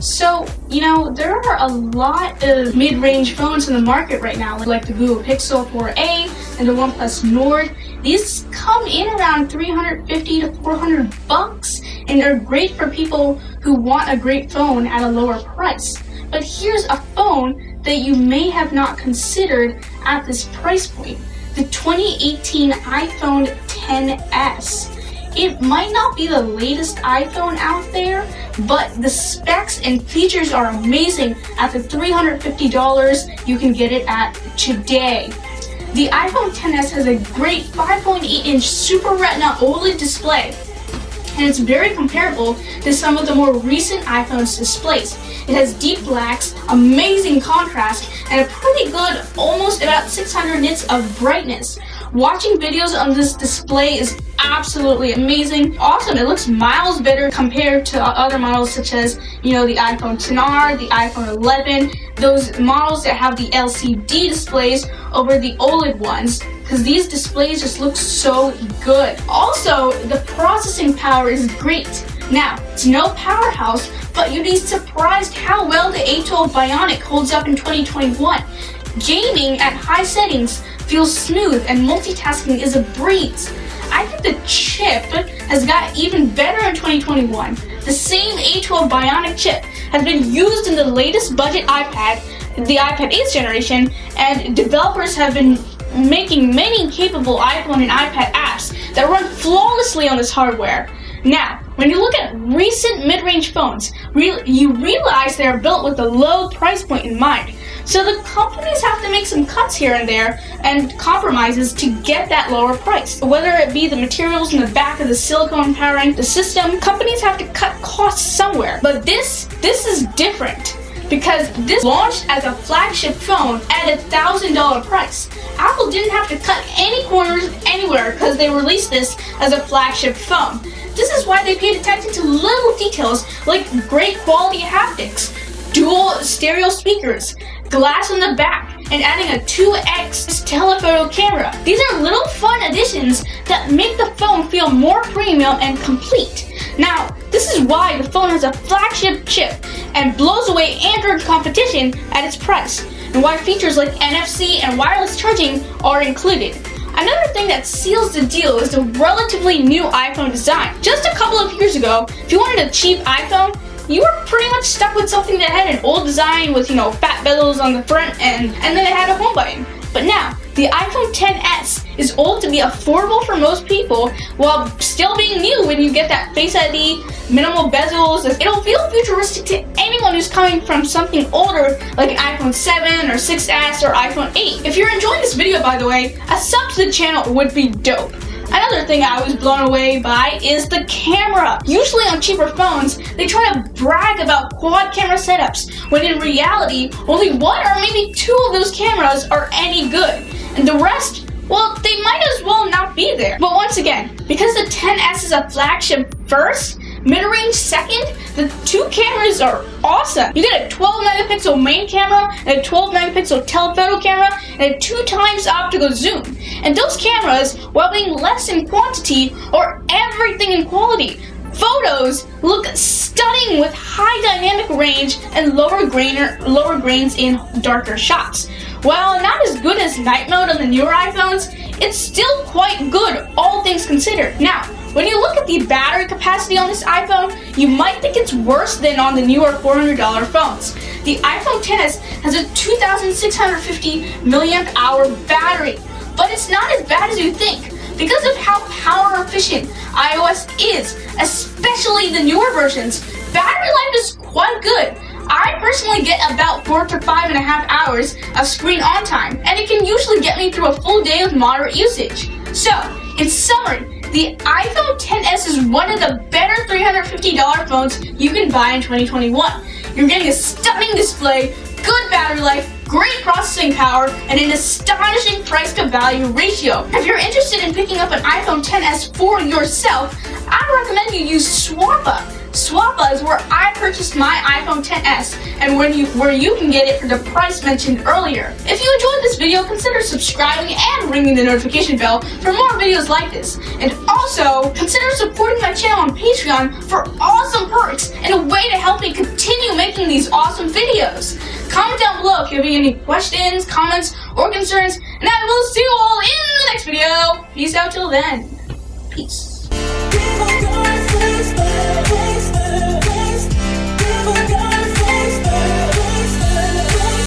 So, there are a lot of mid-range phones in the market right now, like the Google Pixel 4a and the OnePlus Nord. These come in around $350 to $400, and they're great for people who want a great phone at a lower price. But here's a phone that you may have not considered at this price point: the 2018 iPhone XS. It might not be the latest iPhone out there, but the specs and features are amazing at the $350 you can get it at today. The iPhone XS has a great 5.8-inch Super Retina OLED display, and it's very comparable to some of the more recent iPhone's displays. It has deep blacks, amazing contrast, and a pretty good, almost about 600 nits of brightness. Watching videos on this display is absolutely amazing. Awesome, it looks miles better compared to other models such as, the iPhone XR, the iPhone 11, those models that have the LCD displays over the OLED ones, because these displays just look so good. Also, the processing power is great. Now, it's no powerhouse, but you'd be surprised how well the A12 Bionic holds up in 2021. Gaming at high settings feels smooth and multitasking is a breeze. I think the chip has got even better in 2021. The same A12 Bionic chip has been used in the latest budget iPad, the iPad 8th generation, and developers have been making many capable iPhone and iPad apps that run flawlessly on this hardware. Now, when you look at recent mid-range phones, you realize they are built with a low price point in mind. So the companies have to make some cuts here and there and compromises to get that lower price. Whether it be the materials in the back of the silicone powering the system, companies have to cut costs somewhere. But this is different, because this launched as a flagship phone at a $1,000 price. Apple didn't have to cut any corners anywhere because they released this as a flagship phone. This is why they paid attention to little details like great quality haptics, dual stereo speakers, glass on the back, and adding a 2x telephoto camera. These are little fun additions that make the phone feel more premium and complete. Now, this is why the phone has a flagship chip and blows away Android competition at its price, and why features like NFC and wireless charging are included. Another thing that seals the deal is the relatively new iPhone design. Just a couple of years ago, if you wanted a cheap iPhone, you were pretty much stuck with something that had an old design with, fat bezels on the front and then it had a home button. But now, the iPhone XS is old to be affordable for most people while still being new when you get that Face ID, minimal bezels. It'll feel futuristic to anyone who's coming from something older like an iPhone 7 or 6S or iPhone 8. If you're enjoying this video, by the way, a sub to the channel would be dope. Another thing I was blown away by is the camera. Usually on cheaper phones, they try to brag about quad camera setups, when in reality, only one or maybe two of those cameras are any good. And the rest, well, they might as well not be there. But once again, because the XS is a flagship first, mid-range second, the two cameras are awesome. You get a 12 megapixel main camera and a 12 megapixel telephoto camera and a 2x optical zoom. And those cameras, while being less in quantity, are everything in quality. Photos look stunning with high dynamic range and lower grains in darker shots. While not as good as night mode on the newer iPhones, it's still quite good, all things considered. Now, when you look at the battery capacity on this iPhone, you might think it's worse than on the newer $400 phones. The iPhone XS has a 2,650 milliamp hour battery, but it's not as bad as you think because of how power efficient iOS is, especially the newer versions. Battery life is quite good. I personally get about 4 to 5.5 hours of screen on time, and it can usually get me through a full day with moderate usage. So, in summary, the iPhone XS is one of the better $350 phones you can buy in 2021. You're getting a stunning display, good battery life, great processing power, and an astonishing price to value ratio. If you're interested in picking up an iPhone XS for yourself, I recommend you use Swappa. Swappa is where I purchased my iPhone XS and where you can get it for the price mentioned earlier. If you enjoyed this video, consider subscribing and ringing the notification bell for more videos like this. And also, consider supporting my channel on Patreon for awesome perks and a way to help me continue making making these awesome videos. Comment down below if you have any questions, comments, or concerns, and I will see you all in the next video. Peace out till then. Peace.